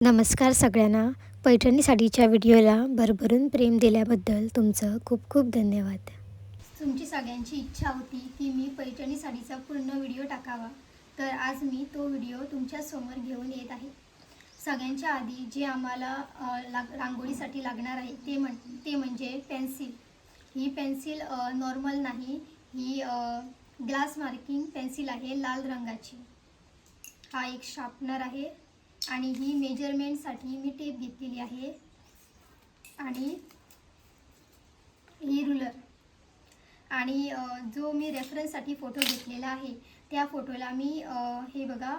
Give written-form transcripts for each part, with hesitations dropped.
नमस्कार सगळ्यांना. पैठणी साडीच्या व्हिडिओला भरभरून प्रेम दिल्याबद्दल तुमचं खूप खूप धन्यवाद. तुमची सगळ्यांची इच्छा होती की मी पैठणी साडीचा पूर्ण व्हिडिओ टाकावा, तर आज मी तो व्हिडिओ तुमच्यासमोर घेऊन येत आहे. सगळ्यांच्या आधी जे आम्हाला रांगोळीसाठी लागणार आहे ते म्हणजे पेन्सिल. ही पेन्सिल नॉर्मल नाही, ही ग्लास मार्किंग पेन्सिल आहे लाल रंगाची. हा एक शार्पनर आहे आणि ही मेजरमेंटसाठी मी टेप घेतलेली आहे आणि ही रुलर. आणि जो मी रेफरन्ससाठी फोटो घेतलेला आहे त्या फोटोला मी हे बघा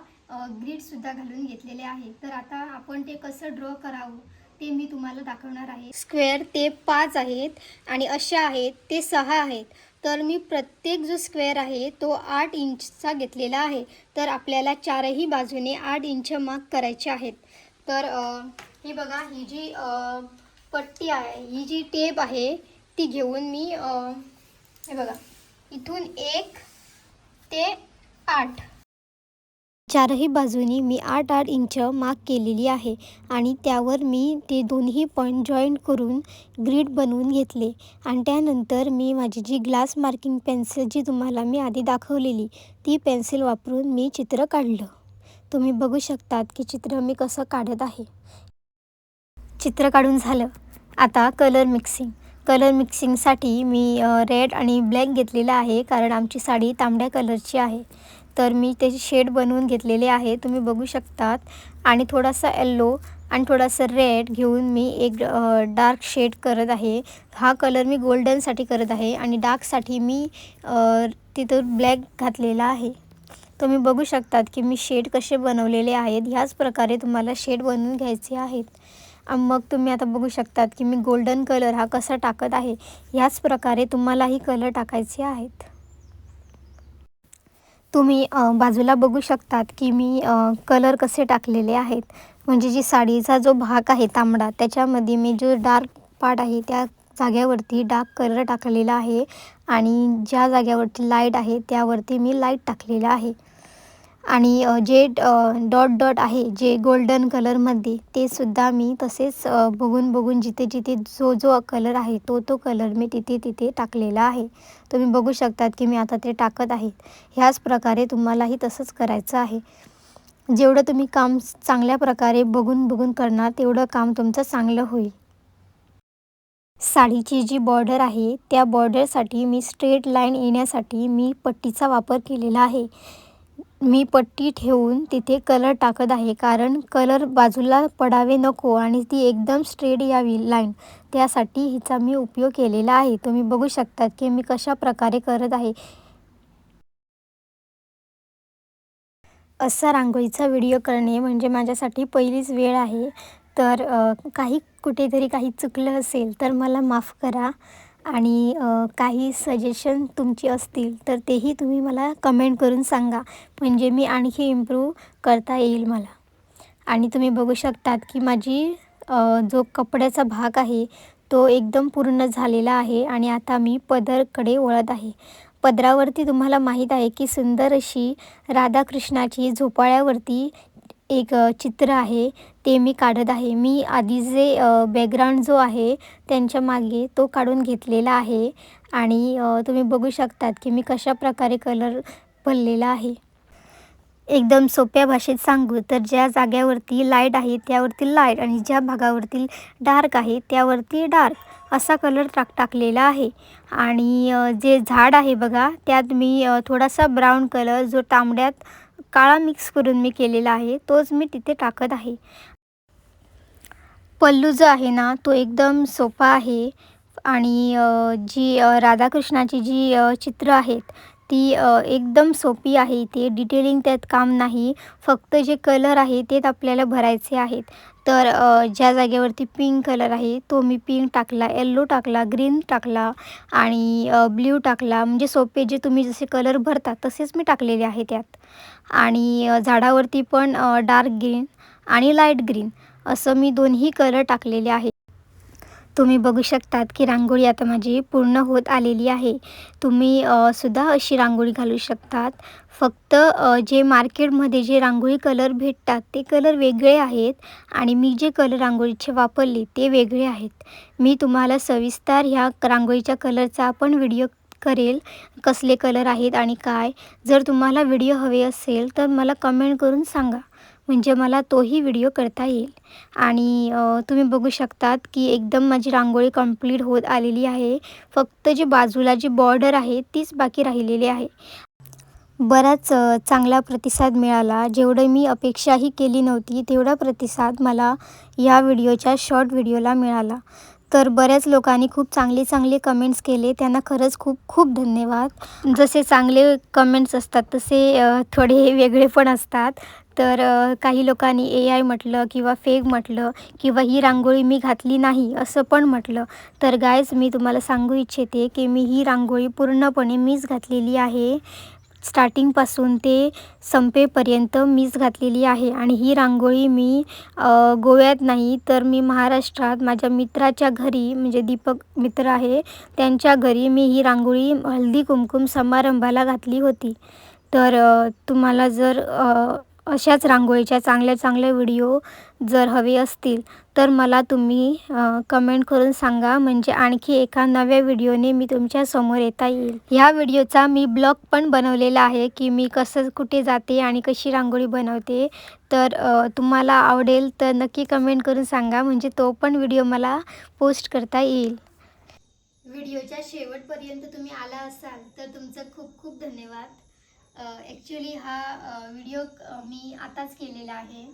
ग्रीडसुद्धा घालून घेतलेले आहे. तर आता आपण ते कसं ड्रॉ करावं ते मी तुम्हाला दाखवणार आहे. स्क्वेअर ते 5 आहेत आणि असे आहेत ते 6 आहेत. तर मी प्रत्येक जो स्क्वेअर आहे तो 8 इंचचा घेतलेला आहे. तर आपल्याला चारही बाजूने 8 इंच मार्क करायचे आहेत. तर हे बघा, ही जी पट्टी आहे, ही जी टेप आहे ती घेऊन मी हे बघा, इथून 1 ते 8 चारही बाजूनी मी 8-8 इंच मार्क केलेली आहे आणि त्यावर मी ते दोन्ही पॉईंट जॉईंट करून ग्रीड बनवून घेतले. आणि त्यानंतर मी माझी जी ग्लास मार्किंग पेन्सिल जी तुम्हाला मी आधी दाखवलेली ती पेन्सिल वापरून मी चित्र काढलं. तुम्ही बघू शकतात की चित्र मी कसं काढत आहे. चित्र काढून झालं. आता कलर मिक्सिंगसाठी मी रेड आणि ब्लॅक घेतलेला आहे, कारण आमची साडी तांबड्या कलरची आहे. तर मी त्याचे शेड बनवून घेतलेले आहे, तुम्ही बघू शकतात. आणि थोडासा येल्लो आणि थोडासा रेड घेऊन मी एक डार्क शेड करत आहे. हा कलर मी गोल्डनसाठी करत आहे आणि डार्कसाठी मी तिथं ब्लॅक घातलेला आहे. तुम्ही बघू शकतात की मी शेड कसे बनवलेले आहेत. ह्याच प्रकारे तुम्हाला शेड बनवून घ्यायचे आहेत. मग तुम्ही आता बघू शकतात की मी गोल्डन कलर हा कसा टाकत आहे. ह्याच प्रकारे तुम्हालाही कलर टाकायचे आहेत. तुम्ही बाजूला बघू शकतात की मी कलर कसे टाकलेले आहेत. म्हणजे जी साडीचा जो भाग आहे तांबडा, त्याच्यामध्ये मी जो डार्क पार्ट आहे त्या जाग्यावरती डार्क कलर टाकलेला आहे आणि ज्या जाग्यावरती लाईट आहे त्यावरती मी लाईट टाकलेला आहे. आणि जे डॉट डॉट आहे जे गोल्डन कलरमध्ये, ते सुद्धा मी तसेच बघून जिथे जो जो कलर आहे तो कलर मी तिथे टाकलेला आहे. तुम्ही बघू शकतात की मी आता ते टाकत आहे. ह्याच प्रकारे तुम्हालाही तसंच करायचं आहे. जेवढं तुम्ही काम चांगल्या प्रकारे बघून करणार तेवढं काम तुमचं चांगलं होईल. साडीची जी बॉर्डर आहे त्या बॉर्डरसाठी मी स्ट्रेट लाईन येण्यासाठी मी पट्टीचा वापर केलेला आहे. मी पट्टी ठेवून तिथे कलर टाकत आहे, कारण कलर बाजूला पडावे नको आणि ती एकदम स्ट्रेट यावी लाईन, त्यासाठी हिचा मी उपयोग केलेला आहे. तुम्ही बघू शकतात की मी कशा प्रकारे करत आहे. असा रांगोळीचा व्हिडिओ करणे म्हणजे माझ्यासाठी पहिलीच वेळ आहे. तर कुठेतरी काही चुकलं असेल तर मला माफ करा. आणि काही सजेशन तुमची असतील तर तेही तुम्ही मला कमेंट करून सांगा, म्हणजे मी आणखी इम्प्रूव्ह करता येईल मला. आणि तुम्ही बघू शकतात की माझी जो कपड्याचा भाग आहे तो एकदम पूर्ण झालेला आहे आणि आता मी पदरकडे वळत आहे. पदरावरती तुम्हाला माहीत आहे की सुंदर अशी राधाकृष्णाची झोपाळ्यावरती एक चित्र आहे, ते मी काढत आहे. मी आधी जे बॅकग्राऊंड जो आहे त्यांच्या मागे तो काढून घेतलेला आहे. आणि तुम्ही बघू शकतात की मी कशाप्रकारे कलर भरलेला आहे. एकदम सोप्या भाषेत सांगू तर ज्या जाग्यावरती लाईट आहे त्यावरती लाईट आणि ज्या भागावरती डार्क आहे त्यावरती डार्क असा कलर टाकलेला आहे. आणि जे झाड आहे बघा, त्यात मी थोडासा ब्राऊन कलर जो तांबड्यात काळा मिक्स करून मी केलेला आहे तोच मी तिथे टाकत आहे. पल्लू जो आहे ना तो एकदम सोपा आहे. आणि जी राधाकृष्णाची जी चित्र आहेत ती एकदम सोपी आहे. ते डिटेलिंग त्यात काम नाही, फक्त जे कलर आहे तेच आपल्याला भरायचे आहेत. तर ज्या जागेवरती पिंक कलर आहे तो मी पिंक टाकला, येल्लो टाकला, ग्रीन टाकला आणि ब्ल्यू टाकला. म्हणजे सोपे जे तुम्ही जसे कलर भरता तसेच मी टाकलेले आहे त्यात. आणि झाडावरती पण डार्क ग्रीन आणि लाईट ग्रीन असं मी दोन्ही कलर टाकलेले आहेत. तुम्ही बघू शकतात की रांगोळी आता माझी पूर्ण होत आलेली आहे. तुम्ही सुद्धा अशी रांगोळी घालू शकतात. फक्त जे मार्केटमध्ये जे रांगोळी कलर भेटतात ते कलर वेगळे आहेत आणि मी जे कलर रांगोळीचे वापरले ते वेगळे आहेत. मी तुम्हाला सविस्तर ह्या रांगोळीच्या कलरचा पण व्हिडिओ करेल, कसले कलर आहेत आणि काय. जर तुम्हाला व्हिडिओ हवे असेल तर मला कमेंट करून सांगा, म्हणजे मला तोही व्हिडिओ करता येईल. आणि तुम्ही बघू शकतात की एकदम माझी रांगोळी कंप्लीट होत आलेली आहे. फक्त जी बाजूला जी बॉर्डर आहे तीच बाकी राहिलेली आहे. बराच चांगला प्रतिसाद मिळाला. जेवढं मी अपेक्षाही केली नव्हती तेवढा प्रतिसाद मला या व्हिडिओच्या शॉर्ट व्हिडिओला मिळाला. तर बऱ्याच लोकांनी खूप चांगले चांगले कमेंट्स केले, त्यांना खरंच खूप खूप धन्यवाद. जसे चांगले कमेंट्स असतात तसे थोडे वेगळे पण असतात. तर काही लोकांनी AI म्हटलं किंवा फेक म्हटलं किंवा ही रांगोळी मी घातली नाही असं पण म्हटलं. तर गाईज, मी तुम्हाला सांगू इच्छिते की मी ही रांगोळी पूर्णपणे मीच घातलेली आहे. स्टार्टिंगपासून ते संपेपर्यंत मीच घातलेली आहे. आणि ही रांगोळी मी गोव्यात नाही तर मी महाराष्ट्रात माझ्या मित्राच्या घरी, म्हणजे दीपक मित्र आहे त्यांच्या घरी मी ही रांगोळी हळदी कुंकू समारंभाला घातली होती. तर तुम्हाला जर अशाच रांगोळीच्या चांगल्या चांगल्या व्हिडिओ जर हवे असतील तर मला तुम्ही कमेंट करून सांगा, म्हणजे आणखी एका नव्या व्हिडिओने मी तुमच्यासमोर येता येईल. ह्या व्हिडिओचा मी ब्लॉग पण बनवलेला आहे की मी कसं कुठे जाते आणि कशी रांगोळी बनवते. तर तुम्हाला आवडेल तर नक्की कमेंट करून सांगा, म्हणजे तो पण व्हिडिओ मला पोस्ट करता येईल. व्हिडिओच्या शेवटपर्यंत तुम्ही आला असाल तर तुमचं खूप खूप धन्यवाद. ॲक्च्युली हा व्हिडिओ मी आताच केलेला आहे.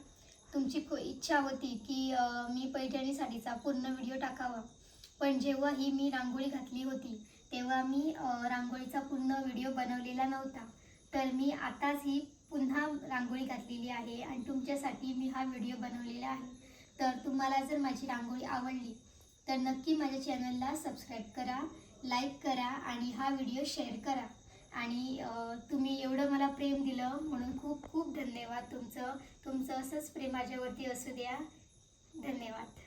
तुमची इच्छा होती की मी पैठणी साडीचा पूर्ण व्हिडिओ टाकावा, पण जेव्हा ही मी रांगोळी घातली होती तेव्हा मी रांगोळीचा पूर्ण व्हिडिओ बनवलेला नव्हता. तर मी आताच ही पुन्हा रांगोळी घातलेली आहे आणि तुमच्यासाठी मी हा व्हिडिओ बनवलेला आहे. तर तुम्हाला जर माझी रांगोळी आवडली तर नक्की माझ्या चॅनलला सबस्क्राईब करा, लाईक करा आणि हा व्हिडिओ शेअर करा. आणि तुम्ही एवढं मला प्रेम दिलं म्हणून खूप खूप धन्यवाद. तुमचं असंच प्रेम माझ्यावरती असू द्या. धन्यवाद.